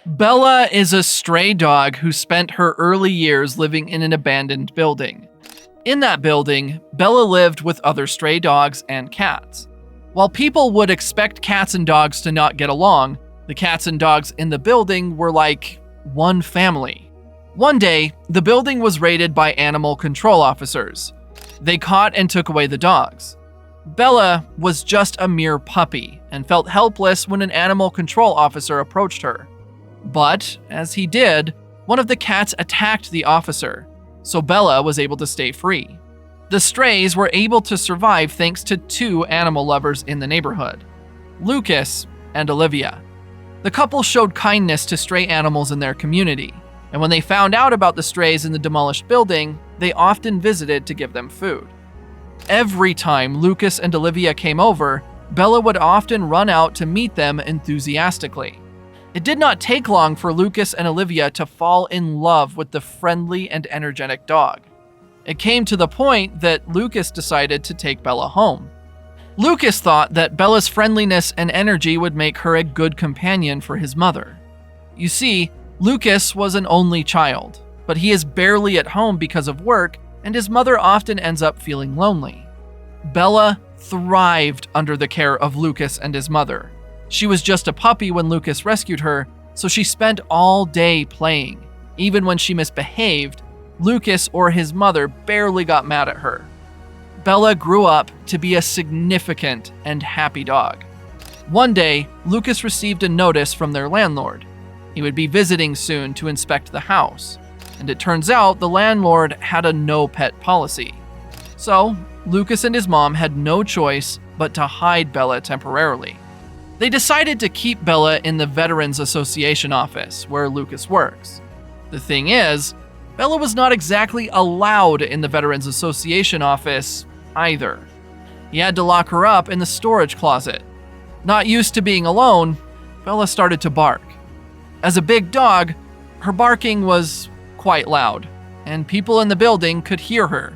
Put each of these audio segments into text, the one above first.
Bella is a stray dog who spent her early years living in an abandoned building. In that building, Bella lived with other stray dogs and cats. While people would expect cats and dogs to not get along, the cats and dogs in the building were like one family. One day, the building was raided by animal control officers. They caught and took away the dogs. Bella was just a mere puppy and felt helpless when an animal control officer approached her. But, as he did, one of the cats attacked the officer, so Bella was able to stay free. The strays were able to survive thanks to two animal lovers in the neighborhood, Lucas and Olivia. The couple showed kindness to stray animals in their community, and when they found out about the strays in the demolished building, they often visited to give them food. Every time Lucas and Olivia came over, Bella would often run out to meet them enthusiastically. It did not take long for Lucas and Olivia to fall in love with the friendly and energetic dog. It came to the point that Lucas decided to take Bella home. Lucas thought that Bella's friendliness and energy would make her a good companion for his mother. You see, Lucas was an only child, but he is barely at home because of work, and his mother often ends up feeling lonely. Bella thrived under the care of Lucas and his mother. She was just a puppy when Lucas rescued her, so she spent all day playing. Even when she misbehaved, Lucas or his mother barely got mad at her. Bella grew up to be a significant and happy dog. One day, Lucas received a notice from their landlord. He would be visiting soon to inspect the house, and it turns out the landlord had a no-pet policy. So, Lucas and his mom had no choice but to hide Bella temporarily. They decided to keep Bella in the Veterans Association office, where Lucas works. The thing is, Bella was not exactly allowed in the Veterans Association office either. He had to lock her up in the storage closet. Not used to being alone, Bella started to bark. As a big dog, her barking was quite loud, and people in the building could hear her.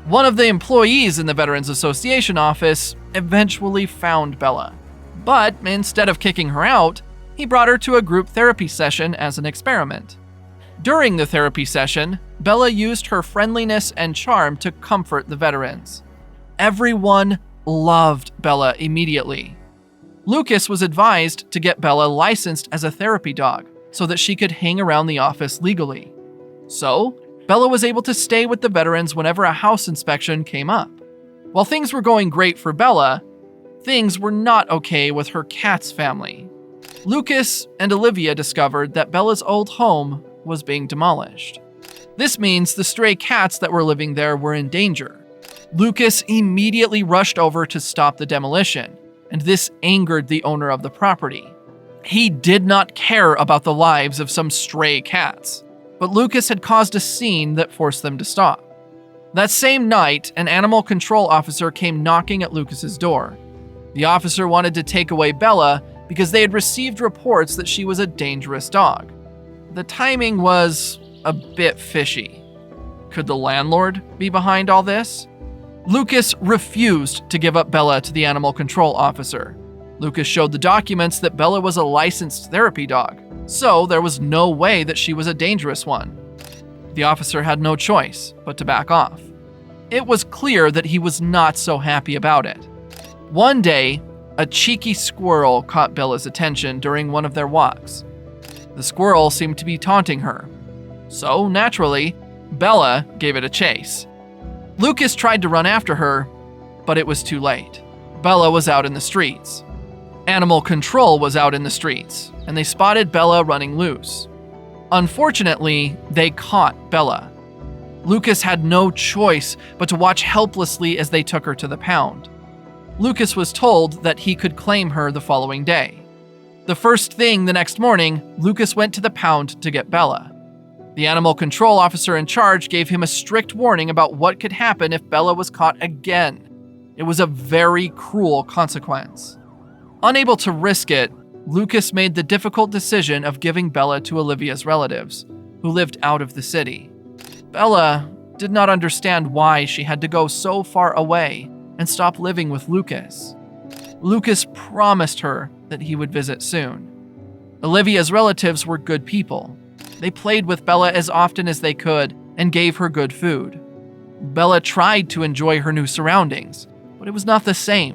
One of the employees in the Veterans Association office eventually found Bella. But instead of kicking her out, he brought her to a group therapy session as an experiment. During the therapy session, Bella used her friendliness and charm to comfort the veterans. Everyone loved Bella immediately. Lucas was advised to get Bella licensed as a therapy dog so that she could hang around the office legally. So, Bella was able to stay with the veterans whenever a house inspection came up. While things were going great for Bella, things were not okay with her cat's family. Lucas and Olivia discovered that Bella's old home was being demolished. This means the stray cats that were living there were in danger. Lucas immediately rushed over to stop the demolition, and this angered the owner of the property. He did not care about the lives of some stray cats, but Lucas had caused a scene that forced them to stop. That same night, an animal control officer came knocking at Lucas's door. The officer wanted to take away Bella because they had received reports that she was a dangerous dog. The timing was a bit fishy. Could the landlord be behind all this? Lucas refused to give up Bella to the animal control officer. Lucas showed the documents that Bella was a licensed therapy dog, so there was no way that she was a dangerous one. The officer had no choice but to back off. It was clear that he was not so happy about it. One day, a cheeky squirrel caught Bella's attention during one of their walks. The squirrel seemed to be taunting her, so naturally, Bella gave it a chase. Lucas tried to run after her, but it was too late. Bella was out in the streets. Animal control was out in the streets, and they spotted Bella running loose. Unfortunately, they caught Bella. Lucas had no choice but to watch helplessly as they took her to the pound. Lucas was told that he could claim her the following day. The first thing the next morning, Lucas went to the pound to get Bella. The animal control officer in charge gave him a strict warning about what could happen if Bella was caught again. It was a very cruel consequence. Unable to risk it, Lucas made the difficult decision of giving Bella to Olivia's relatives, who lived out of the city. Bella did not understand why she had to go so far away and stop living with Lucas. Lucas promised her that he would visit soon. Olivia's relatives were good people. They played with Bella as often as they could and gave her good food. Bella tried to enjoy her new surroundings, but it was not the same.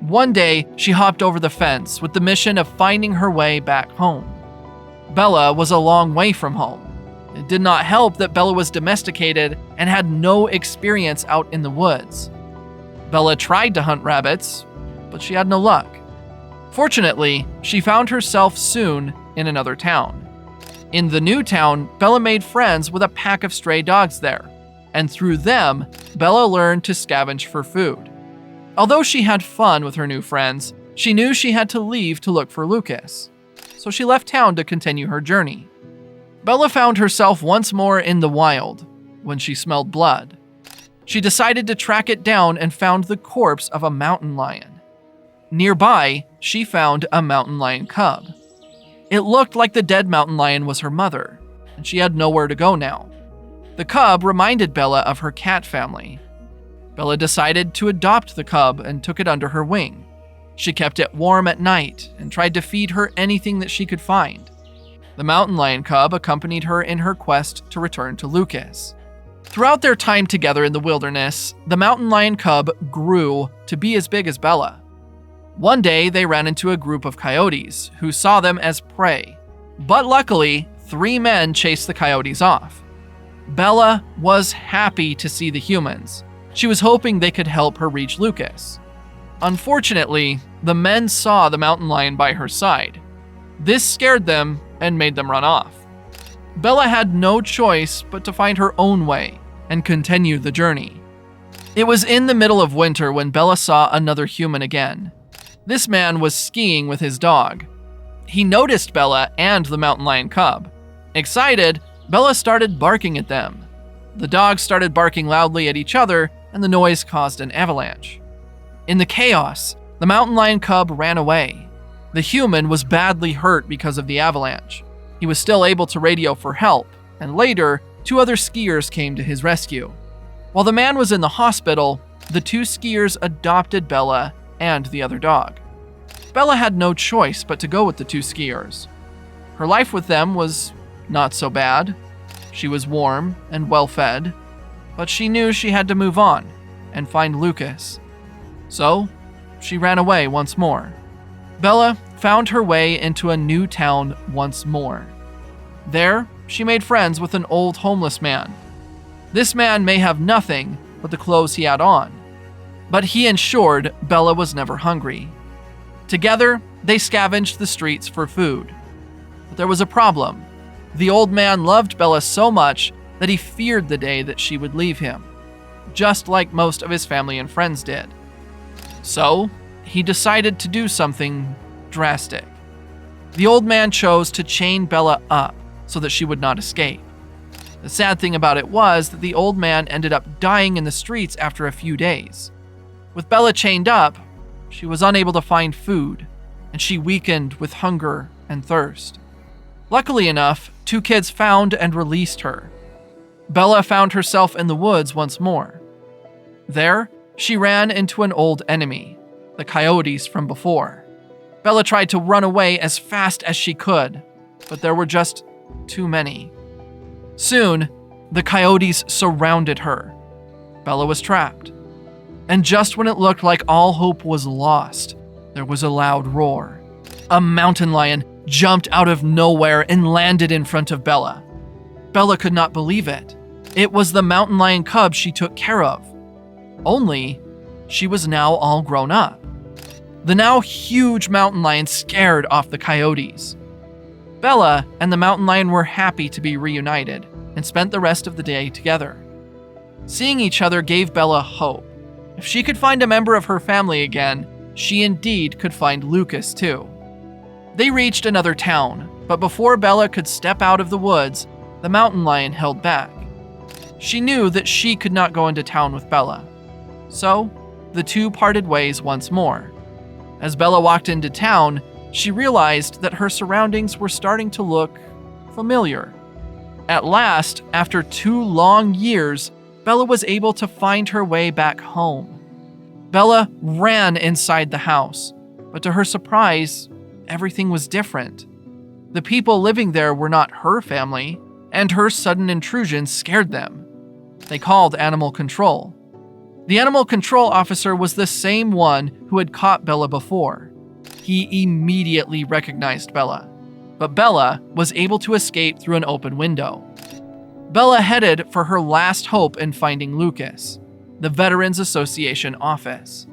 One day, she hopped over the fence with the mission of finding her way back home. Bella was a long way from home. It did not help that Bella was domesticated and had no experience out in the woods. Bella tried to hunt rabbits, but she had no luck. Fortunately, she found herself soon in another town. In the new town, Bella made friends with a pack of stray dogs there, and through them, Bella learned to scavenge for food. Although she had fun with her new friends, she knew she had to leave to look for Lucas, so she left town to continue her journey. Bella found herself once more in the wild when she smelled blood. She decided to track it down and found the corpse of a mountain lion. Nearby, she found a mountain lion cub. It looked like the dead mountain lion was her mother, and she had nowhere to go now. The cub reminded Bella of her cat family. Bella decided to adopt the cub and took it under her wing. She kept it warm at night and tried to feed her anything that she could find. The mountain lion cub accompanied her in her quest to return to Lucas. Throughout their time together in the wilderness, the mountain lion cub grew to be as big as Bella. One day, they ran into a group of coyotes who saw them as prey. But luckily, 3 men chased the coyotes off. Bella was happy to see the humans. She was hoping they could help her reach Lucas. Unfortunately, the men saw the mountain lion by her side. This scared them and made them run off. Bella had no choice but to find her own way and continue the journey. It was in the middle of winter when Bella saw another human again. This man was skiing with his dog. He noticed Bella and the mountain lion cub. Excited, Bella started barking at them. The dogs started barking loudly at each other, and the noise caused an avalanche. In the chaos, the mountain lion cub ran away. The human was badly hurt because of the avalanche. He was still able to radio for help, and later, 2 other skiers came to his rescue. While the man was in the hospital, the 2 skiers adopted Bella and the other dog. Bella had no choice but to go with the 2 skiers. Her life with them was not so bad. She was warm and well-fed, but she knew she had to move on and find Lucas. So, she ran away once more. Bella found her way into a new town once more. There, she made friends with an old homeless man. This man may have nothing but the clothes he had on, but he ensured Bella was never hungry. Together, they scavenged the streets for food. But there was a problem. The old man loved Bella so much that he feared the day that she would leave him, just like most of his family and friends did. So, he decided to do something drastic. The old man chose to chain Bella up so that she would not escape. The sad thing about it was that the old man ended up dying in the streets after a few days. With Bella chained up, she was unable to find food, and she weakened with hunger and thirst. Luckily enough, 2 kids found and released her. Bella found herself in the woods once more. There, she ran into an old enemy, the coyotes from before. Bella tried to run away as fast as she could, but there were just too many. Soon, the coyotes surrounded her. Bella was trapped. And just when it looked like all hope was lost, there was a loud roar. A mountain lion jumped out of nowhere and landed in front of Bella. Bella could not believe it. It was the mountain lion cub she took care of. Only, she was now all grown up. The now huge mountain lion scared off the coyotes. Bella and the mountain lion were happy to be reunited and spent the rest of the day together. Seeing each other gave Bella hope. If she could find a member of her family again, she indeed could find Lucas too. They reached another town, but before Bella could step out of the woods, the mountain lion held back. She knew that she could not go into town with Bella. So, the 2 parted ways once more. As Bella walked into town, she realized that her surroundings were starting to look familiar. At last, after 2 long years, Bella was able to find her way back home. Bella ran inside the house, but to her surprise, everything was different. The people living there were not her family, and her sudden intrusion scared them. They called animal control. The animal control officer was the same one who had caught Bella before. He immediately recognized Bella, but Bella was able to escape through an open window. Bella headed for her last hope in finding Lucas, the Veterans Association office.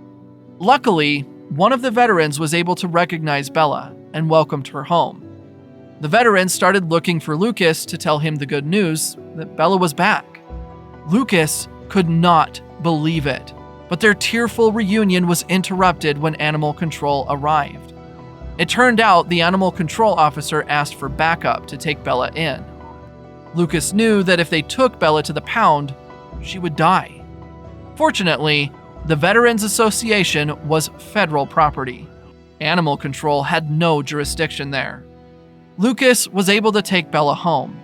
Luckily, one of the veterans was able to recognize Bella and welcomed her home. The veterans started looking for Lucas to tell him the good news that Bella was back. Lucas could not believe it, but their tearful reunion was interrupted when animal control arrived. It turned out the animal control officer asked for backup to take Bella in. Lucas knew that if they took Bella to the pound, she would die. Fortunately, the Veterans Association was federal property. Animal control had no jurisdiction there. Lucas was able to take Bella home.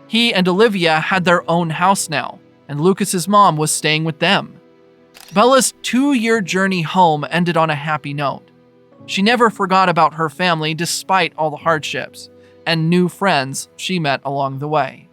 He and Olivia had their own house now, and Lucas's mom was staying with them. Bella's 2-year journey home ended on a happy note. She never forgot about her family despite all the hardships and new friends she met along the way.